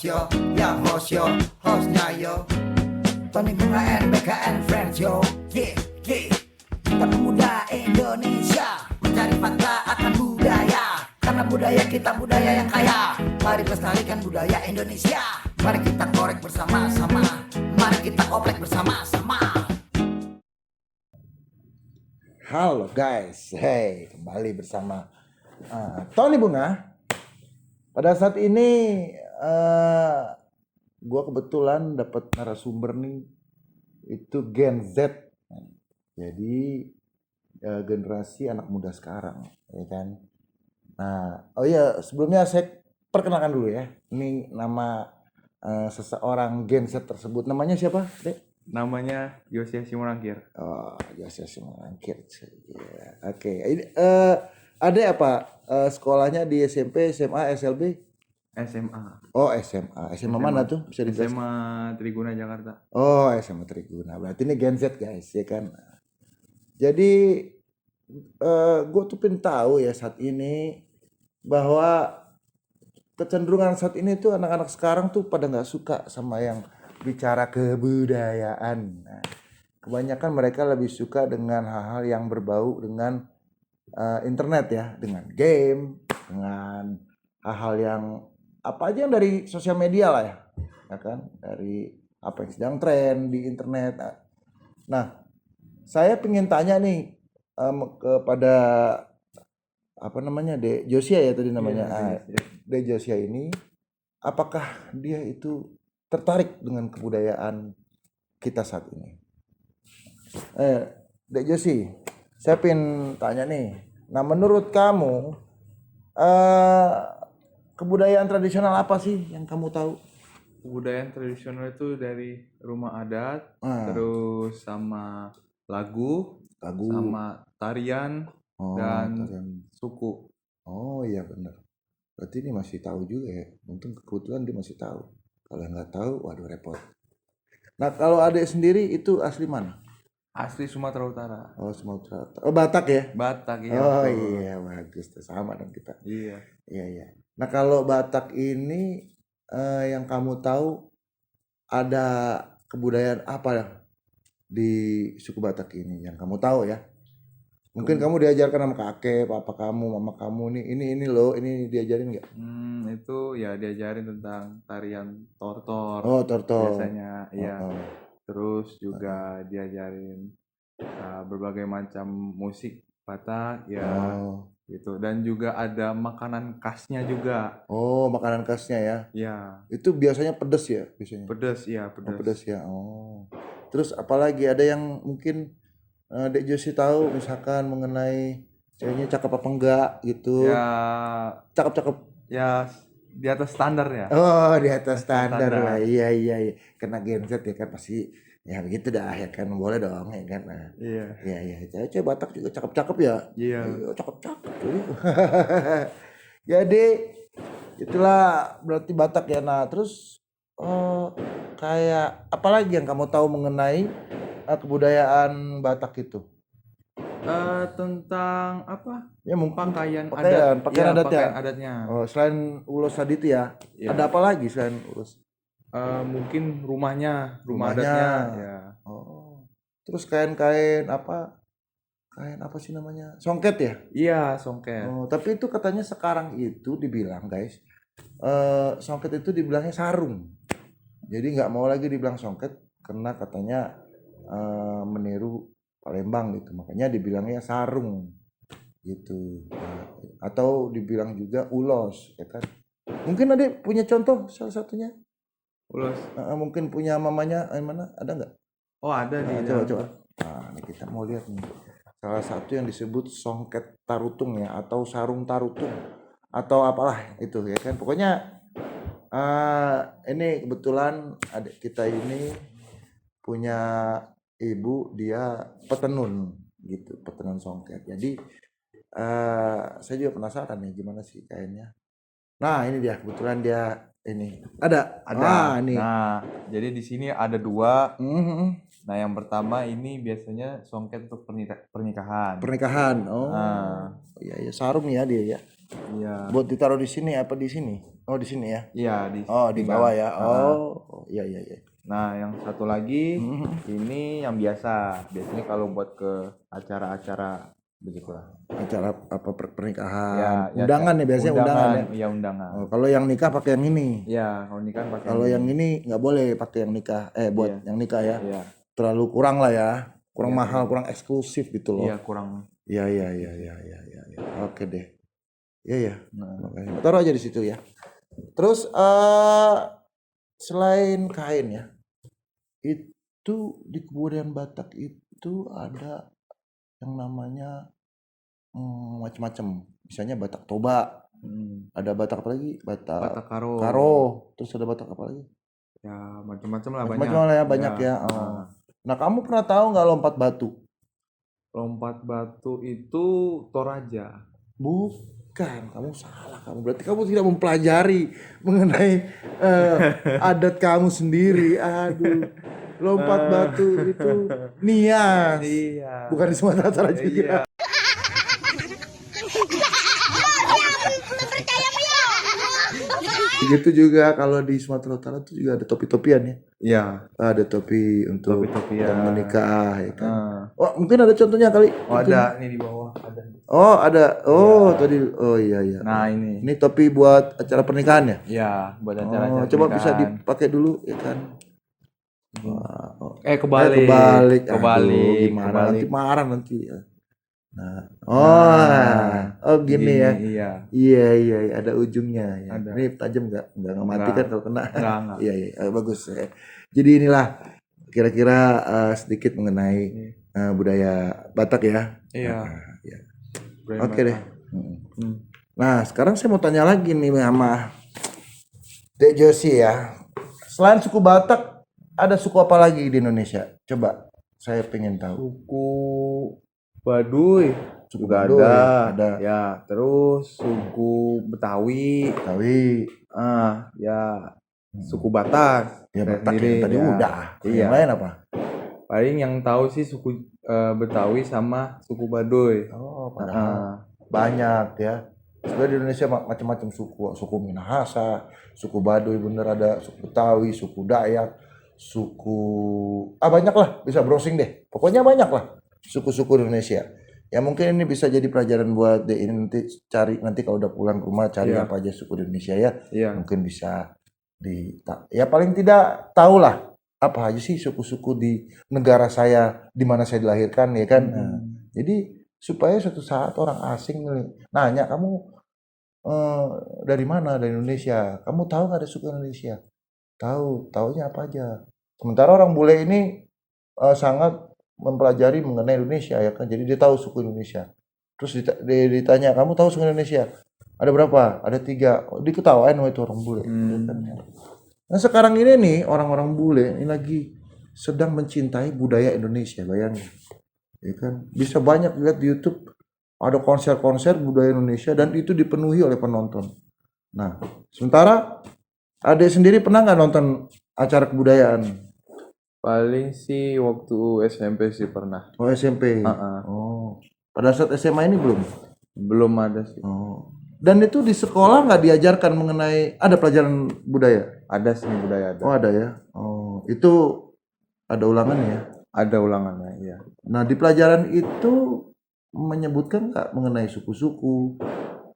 yo, yang host yo, hostnya yo, Tony Bunga and BKN Friends yo. Yeah, yeah. Kita pemuda Indonesia mencari fakta akan budaya, karena budaya kita budaya yang kaya. Mari pelestarikan budaya Indonesia. Mari kita korek bersama-sama. Mari kita oprek bersama-sama. Halo guys, hey, kembali bersama Tony Bunga. Pada saat ini gue kebetulan dapat narasumber nih, itu Gen Z. Jadi generasi anak muda sekarang, ya kan. Nah, oh iya, sebelumnya saya perkenalkan dulu ya. Ini nama seseorang Gen Z tersebut. Namanya siapa, Dek? Namanya Yosia Simorangkir. Oh, Yosia Simorangkir. Ya, oke. Ini ada apa? Sekolahnya di SMP, SMA, SLB? SMA. Oh, SMA. SMA mana tuh? Bisa dijelaskan? SMA Triguna Jakarta. Oh, SMA Triguna. Berarti ini Gen Z guys, ya kan? Jadi gue tuh pengen tahu ya saat ini bahwa kecenderungan saat ini tuh anak-anak sekarang tuh pada nggak suka sama yang bicara kebudayaan. Nah, kebanyakan mereka lebih suka dengan hal-hal yang berbau dengan internet ya, dengan game, dengan hal-hal yang apa aja yang dari sosial media lah ya kan, dari apa yang sedang tren di internet. Nah, saya pengen tanya nih kepada apa namanya, Dek Josia ya tadi namanya. Dek Josia ini, apakah dia itu tertarik dengan kebudayaan kita saat ini? Dek Josi, saya pengen tanya nih. Nah, menurut kamu kebudayaan tradisional apa sih yang kamu tahu? Kebudayaan tradisional itu dari rumah adat, terus sama lagu, sama tarian, dan tarian. suku. Oh iya benar. Berarti ini masih tahu juga ya. Untung kebetulan dia masih tahu. Kalau nggak tahu, waduh repot. Nah, kalau adek sendiri itu asli mana? Asli Sumatera Utara. Oh, Sumatera. Oh, Batak ya? Batak ya. Oh iya, bagus. Sama dong kita. Iya. Iya. Nah, kalau Batak ini yang kamu tahu ada kebudayaan apa ya di suku Batak ini yang kamu tahu ya? Mungkin kamu diajarkan sama kakek, papa kamu, mama kamu nih, ini loh, ini diajarin nggak? Itu ya diajarin tentang tarian tortor. Oh, tortor. Biasanya, iya. Terus juga diajarin berbagai macam musik Batak ya, gitu. Dan juga ada makanan khasnya juga. Oh, makanan khasnya ya? Ya. Itu biasanya pedas ya, biasanya? Pedas ya, pedas. Oh, pedas ya. Oh. Terus apalagi ada yang mungkin Dek Josi tahu misalkan mengenai ceweknya cakep apa enggak gitu? Ya. Cakep-cakep. Ya di atas standar ya. Oh, di atas standar lah. Iya. Karena Gen Z ya kan pasti ya begitu dah ya kan, boleh dong ya kan. Nah, iya. Cewek Batak juga cakep-cakep ya. Iya. Cakep-cakep. Jadi itulah berarti Batak ya. Nah, terus kayak apalagi yang kamu tahu mengenai kebudayaan Batak itu? Tentang apa? Ya mungkin pakaian pakaian adatnya. Oh, selain ulos tadi itu ya, ada apa lagi selain ulos? Mungkin rumah adatnya ya. Oh, terus kain-kain apa? Kain apa sih namanya? Songket ya? Iya, songket. Oh, tapi itu katanya sekarang itu dibilang guys, songket itu dibilangnya sarung. Jadi nggak mau lagi dibilang songket karena katanya meniru Palembang gitu, makanya dibilangnya sarung gitu. Atau dibilang juga ulos ya kan. Mungkin ada punya contoh salah satunya? Ulos. Mungkin punya mamanya mana, ada nggak? Oh, ada nih. Coba. Nah, ini kita mau lihat nih. Salah satu yang disebut songket tarutung ya, atau sarung tarutung atau apalah itu ya kan. Pokoknya ini kebetulan adik kita ini punya ibu, dia petenun gitu, petenun songket. Jadi saya juga penasaran nih gimana sih kainnya. Nah, ini dia kebetulan dia ini ada. Nih. Nah, jadi di sini ada dua. Nah, yang pertama ini biasanya songket untuk pernikahan. Oh. Iya, sarung ya dia ya. Iya. Buat ditaruh di sini apa di sini? Oh, di sini ya. Iya, di Oh, di pinggang. bawah ya. Ah. Oh, iya iya iya. Nah, yang satu lagi Mhm. ini yang biasa. Biasanya kalau buat ke acara-acara begitulah. Acara apa Ya, pernikahan. ya Undangan ya biasanya undangan ya. Iya, undangan. Oh, kalau yang nikah pakai yang ini. Iya, kalau nikah pakai Kalau yang ini nggak boleh pakai yang nikah. Buat Iya. yang nikah ya. Iya. Terlalu kurang lah ya. Kurang Iya, mahal, kurang eksklusif gitu loh. Iya, kurang. Iya iya iya iya iya iya. Ya. Oke deh. Iya ya. Nah, Makanya taruh aja di situ ya. Terus selain kain ya, itu di kebudayaan Batak itu ada yang namanya macam-macam. Misalnya Batak Toba, ada Batak apa lagi? Batak Batak Karo. Karo, terus ada Batak apa lagi? Ya, macam-macam lah, banyak. Macam-macam lah ya, banyak ya. Ah. Nah, kamu pernah tahu nggak lompat batu? Lompat batu itu Toraja. Bukan, kamu salah. Kamu berarti kamu tidak mempelajari mengenai adat kamu sendiri. Aduh, lompat batu itu Nias, Iya. bukan di Sumatera Utara juga. Begitu juga kalau di Sumatera Utara itu juga ada topi-topian ya. Iya. Ada topi untuk Topi-topian. yang menikah ya kan. Ah. Oh, mungkin ada contohnya kali. Oh, Mungkin. ada ini di bawah ada. Oh, ada. Oh, tadi. Oh iya iya. Nah, ini. Ini topi buat acara pernikahan ya? Ya, buat acara-acara Coba bisa pernikahan. dipakai dulu ya kan. Wah, Kebalik. kebalik. Aduh, Kebalik. gimana Kebalik. nanti marah nanti ya. Nah, gini ya. Iya. Iya iya iya, ada ujungnya ya. Ada. Ini tajam nggak mati Nggak. kan kalau kena. Enggak. Iya iya, bagus ya. Jadi inilah kira-kira sedikit mengenai budaya Batak ya. Iya. Ya. Brand Oke deh. Hmm. Nah, sekarang saya mau tanya lagi nih sama Dek Josi ya. Selain suku Batak, ada suku apa lagi di Indonesia? Coba, saya pengen tahu. Suku Baduy Suku juga Baduy, ada. ada. Ya, terus suku Betawi. Betawi, Ya, suku Batak. ya Saya Batak sendiri, yang tadi ya. udah. Iya. Yang lain apa? Paling yang tahu sih suku Betawi sama suku Baduy. Oh, padahal banyak ya. Sebenarnya di Indonesia macam-macam suku, suku Minahasa, suku Baduy, bener ada suku Betawi, suku Dayak, suku banyak lah, bisa browsing deh. Pokoknya banyak lah suku-suku di Indonesia. Ya mungkin ini bisa jadi pelajaran buat deh ini nanti cari nanti kalau udah pulang ke rumah cari Iya. apa aja suku di Indonesia ya. Iya. Mungkin bisa ya paling tidak tahu lah apa aja sih suku-suku di negara saya di mana saya dilahirkan ya kan. Nah, jadi supaya suatu saat orang asing nanya kamu dari mana? Dari Indonesia. Kamu tahu nggak ada suku Indonesia? Tahu, taunya apa aja. Sementara orang bule ini sangat mempelajari mengenai Indonesia ya kan. Jadi dia tahu suku Indonesia. Terus ditanya, kamu tahu suku Indonesia? Ada berapa? Ada 3. Oh, diketawain sama itu orang bule. Ya kan? Nah sekarang ini nih orang-orang bule ini lagi sedang mencintai budaya Indonesia, bayangin. Ya kan? Bisa banyak lihat di YouTube ada konser-konser budaya Indonesia dan itu dipenuhi oleh penonton. Nah, sementara Ade sendiri pernah nggak nonton acara kebudayaan? Paling sih waktu SMP sih pernah. Oh SMP. Oh, pada saat SMA ini belum? Belum ada sih. Oh. Dan itu di sekolah nggak diajarkan mengenai ada pelajaran budaya? Ada sih budaya ada. Oh ada ya. Oh itu ada ulangannya ya? Ada ulangannya, iya. Nah di pelajaran itu menyebutkan nggak mengenai suku-suku,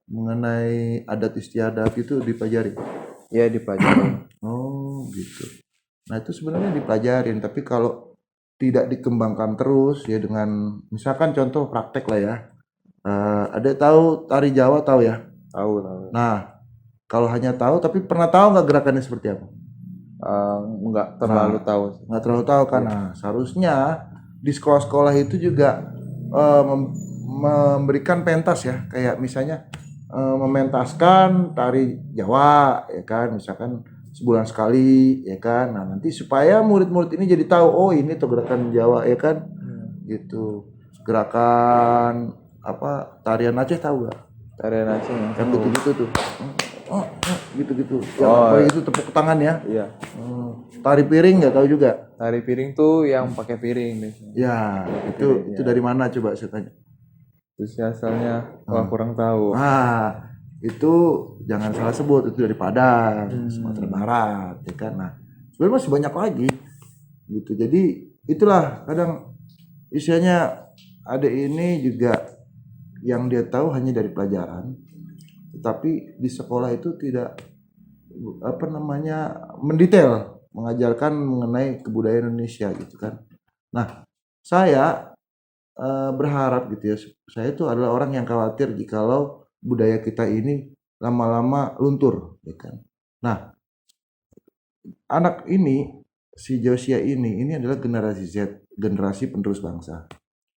mengenai adat istiadat itu dipelajari? Iya dipelajari. Oh gitu. Nah itu sebenarnya dipelajarin, tapi kalau tidak dikembangkan terus ya dengan misalkan contoh praktek lah ya. Ada tahu tari Jawa tahu ya? Tahu. Nah kalau hanya tahu tapi pernah tahu nggak gerakannya seperti apa? Nggak terlalu tahu. Nggak terlalu tahu kan? Nah seharusnya di sekolah-sekolah itu juga memberikan pentas ya, kayak misalnya mementaskan tari Jawa ya kan, misalkan sebulan sekali ya kan. Nah nanti supaya murid-murid ini jadi tahu oh ini tuh gerakan Jawa ya kan, gitu. Gerakan apa tarian Aceh tahu gak? Tarian Aceh Kan gitu-gitu tuh. Gitu-gitu. Oh, itu tepuk tangan ya. iya. Tari piring nggak tahu juga. Tari piring tuh yang pakai piring biasanya. Ya itu dari mana coba saya tanya. Terus asalnya kurang tahu. itu jangan salah sebut, itu dari Padang, Sumatera Barat, ya kan. Nah, sebenarnya masih banyak lagi gitu. Jadi itulah kadang istilahnya adik ini juga yang dia tahu hanya dari pelajaran, tetapi di sekolah itu tidak mendetail mengajarkan mengenai kebudayaan Indonesia gitu kan. Nah, saya berharap gitu ya, saya itu adalah orang yang khawatir jikalau budaya kita ini lama-lama luntur, ya kan. Nah, anak ini, si Josia ini adalah generasi Z, generasi penerus bangsa.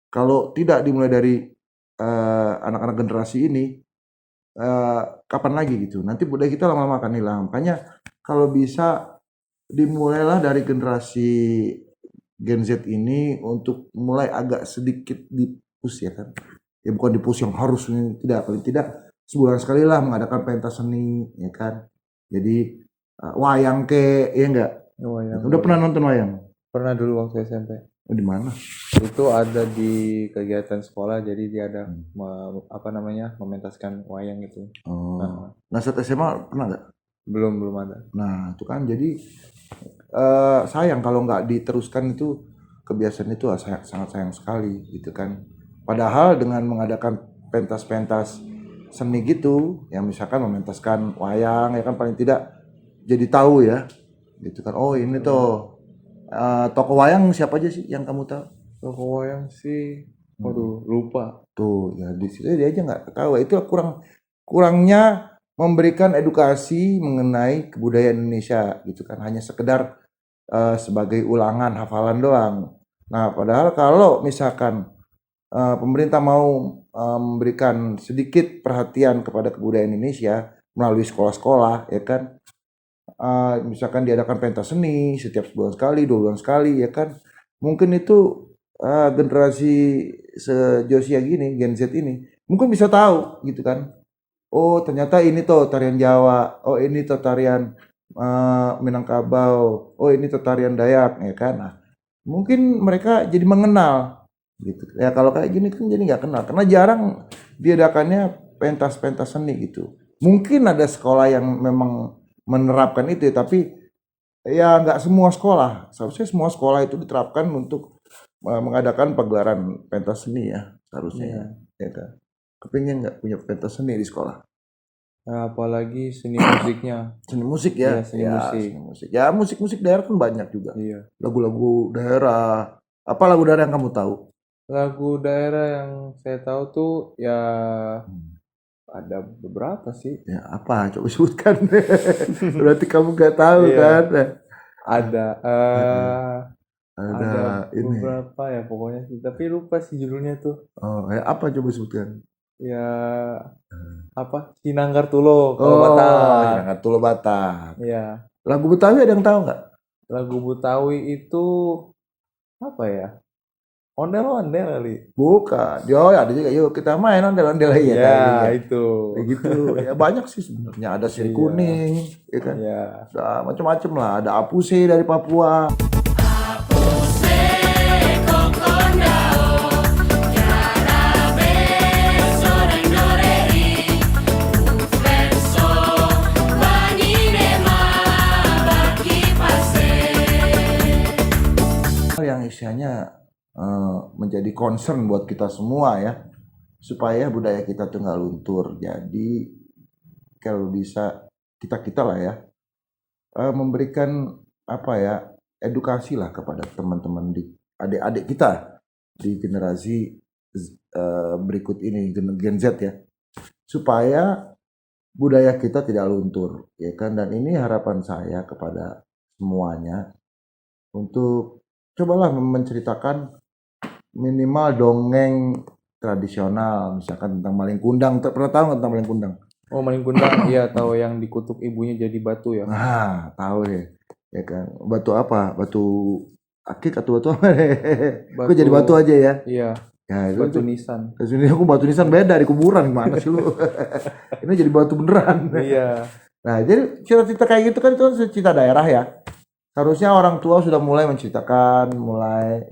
Kalau tidak dimulai dari anak-anak generasi ini, kapan lagi gitu? Nanti budaya kita lama-lama akan hilang. Makanya kalau bisa dimulailah dari generasi Gen Z ini untuk mulai agak sedikit di-push ya kan. Ya bukan di-push yang harus ini, tidak, paling tidak sebulan sekali lah mengadakan pentas seni ya kan. Jadi wayang ya enggak? Wayang. Udah pernah nonton wayang? Pernah dulu waktu SMP. Oh, di mana? Itu ada di kegiatan sekolah, jadi dia ada mementaskan wayang itu. Oh. Nah, saat SMA pernah nggak? Belum ada. Nah, itu kan jadi sayang kalau nggak diteruskan itu, kebiasaan itu sangat sayang sekali gitu kan. Padahal dengan mengadakan pentas-pentas seni gitu, yang misalkan mementaskan wayang ya kan, paling tidak jadi tahu ya gitu kan. Oh ini tuh tokoh wayang siapa aja sih yang kamu tahu? Tokoh wayang sih, waduh lupa. Tuh ya di situ dia aja nggak tahu. Itu kurangnya memberikan edukasi mengenai kebudayaan Indonesia gitu kan, hanya sekedar sebagai ulangan hafalan doang. Nah, padahal kalau misalkan pemerintah mau memberikan sedikit perhatian kepada kebudayaan Indonesia melalui sekolah-sekolah, ya kan, misalkan diadakan pentas seni setiap sebulan sekali, 2 bulan sekali, ya kan, mungkin itu generasi sejosia gini, Gen Z ini, mungkin bisa tahu gitu kan. Oh ternyata ini tuh tarian Jawa, oh ini tuh tarian Minangkabau, oh ini tuh tarian Dayak, ya kan. Nah, mungkin mereka jadi mengenal gitu. Ya kalau kayak gini kan jadi nggak kenal, karena jarang diadakannya pentas-pentas seni gitu. Mungkin ada sekolah yang memang menerapkan itu, tapi ya nggak semua sekolah. Seharusnya semua sekolah itu diterapkan untuk mengadakan pagelaran pentas seni ya, seharusnya ya kan. Kepingin nggak punya pentas seni di sekolah? Nah, apalagi seni musiknya. Seni musik ya? Iya, seni musik. Seni musik. Ya musik-musik daerah kan banyak juga. Iya. Lagu-lagu daerah. Apa lagu daerah yang kamu tahu? Lagu daerah yang saya tahu tuh ya ada beberapa sih. Ya apa? Coba sebutkan. Berarti kamu nggak tahu Iya. kan? Ada Ada ini. beberapa ya pokoknya sih, tapi lupa sih judulnya tuh. Oh, apa coba sebutkan? Ya apa? Sinanggar Tulo kalau Batak. Sinanggar Tulo Batak. Iya. Lagu Betawi ada yang tahu nggak? Lagu Betawi itu apa ya? Ondel-ondel kali. Bukan. Yo, ada juga. Yuk kita main ondel-ondel ya. Ya, itu. Kayak gitu. Ya banyak sih sebenarnya. Ada sirih kuning, ya kan? Iya. Ada macam-macam lah. Ada Apuse dari Papua. Yang istilahnya menjadi concern buat kita semua ya, supaya budaya kita tuh nggak luntur. Jadi kalau bisa kita lah ya memberikan edukasi lah kepada teman-teman di adik-adik kita di generasi berikut ini, Gen Z ya, supaya budaya kita tidak luntur ya kan. Dan ini harapan saya kepada semuanya untuk cobalah menceritakan minimal dongeng tradisional, misalkan tentang Malin Kundang. Pernah tahu nggak tentang Malin Kundang? Oh, Malin Kundang, iya tahu, yang dikutuk ibunya jadi batu ya. Nah, tahu deh, ya kan. Batu apa? Batu akik atau batu apa? Aku jadi batu aja ya. Iya. Ya, batu nisan. Kesini aku batu nisan beda di kuburan, gimana sih lu? Ini jadi batu beneran. Iya. Nah, jadi cerita kayak gitu kan itu cerita daerah ya. Harusnya orang tua sudah mulai menceritakan,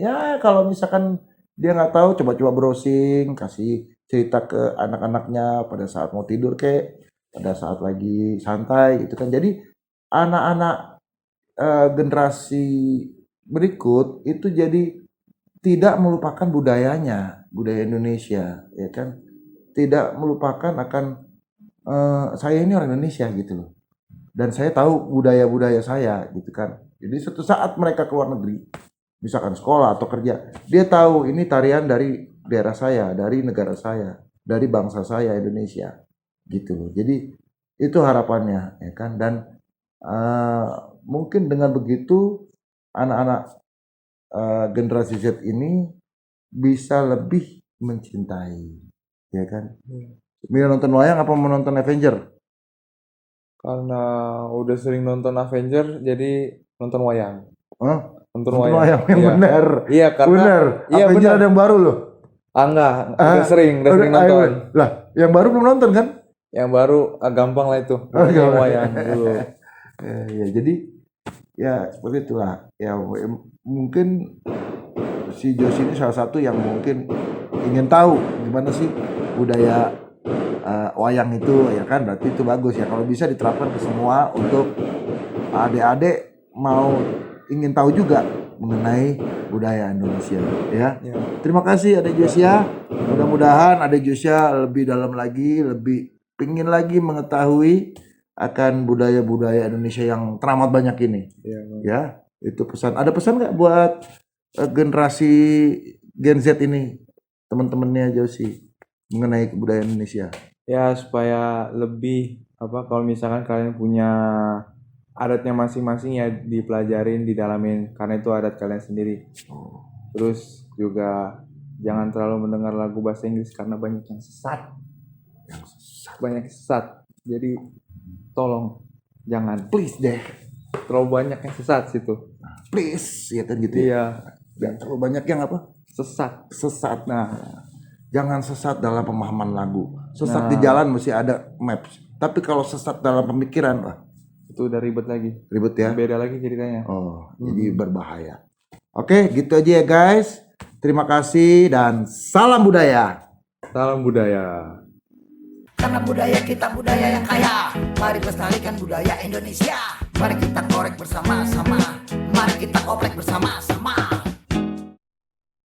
ya kalau misalkan dia nggak tahu, coba-coba browsing, kasih cerita ke anak-anaknya pada saat mau tidur, kayak pada saat lagi santai gitu kan. Jadi anak-anak generasi berikut itu jadi tidak melupakan budayanya, budaya Indonesia, ya kan? Tidak melupakan akan saya ini orang Indonesia gitu loh. Dan saya tahu budaya-budaya saya gitu kan. Jadi suatu saat mereka keluar negeri, misalkan sekolah atau kerja, dia tahu ini tarian dari daerah saya, dari negara saya, dari bangsa saya Indonesia, gitu loh. Jadi itu harapannya, ya kan. Dan mungkin dengan begitu anak-anak generasi Z ini bisa lebih mencintai, ya kan. Milih nonton wayang apa menonton Avenger? Karena udah sering nonton Avenger, jadi nonton wayang. Hah? Nonton Nonton wayang. wayang yang Iya. benar. Iya, karena Benar. iya Avenger benar. ada yang baru loh. Enggak, udah sering nonton. Lah, yang baru belum nonton kan? Yang baru gampang lah itu. Yang gampang. wayang dulu. Ya, jadi ya seperti itulah. Ya mungkin si Josh ini salah satu yang mungkin ingin tahu gimana sih budaya wayang itu, ya kan. Berarti itu bagus ya kalau bisa diterapkan ke semua untuk adik-adik mau ingin tahu juga mengenai budaya Indonesia, ya. Ya. Terima kasih Adek Josia. Mudah-mudahan Adek Josia lebih dalam lagi, lebih pingin lagi mengetahui akan budaya-budaya Indonesia yang teramat banyak ini. Iya. Ya, itu pesan. Ada pesan nggak buat generasi Gen Z ini, teman-temannya Josi, mengenai kebudayaan Indonesia? Ya, supaya lebih kalau misalkan kalian punya adatnya masing-masing ya dipelajarin, didalamin karena itu adat kalian sendiri. Terus juga jangan terlalu mendengar lagu bahasa Inggris karena banyak yang sesat. Banyak yang sesat. Jadi tolong jangan Please deh, terlalu banyak yang sesat situ. please, ya kan gitu. Iya, Dan terlalu banyak yang apa? sesat. Sesat. Nah, jangan sesat dalam pemahaman lagu. Sesat Nah. di jalan mesti ada maps. Tapi kalau sesat dalam pemikiran, wah, Itu udah ribet lagi. ribet ya. Beda lagi ceritanya. Oh, jadi berbahaya. Oke, gitu aja ya guys. Terima kasih dan salam budaya. Salam budaya. Karena budaya kita budaya yang kaya. Mari pelestarikan budaya Indonesia. Mari kita korek bersama-sama. Mari kita oprek bersama-sama.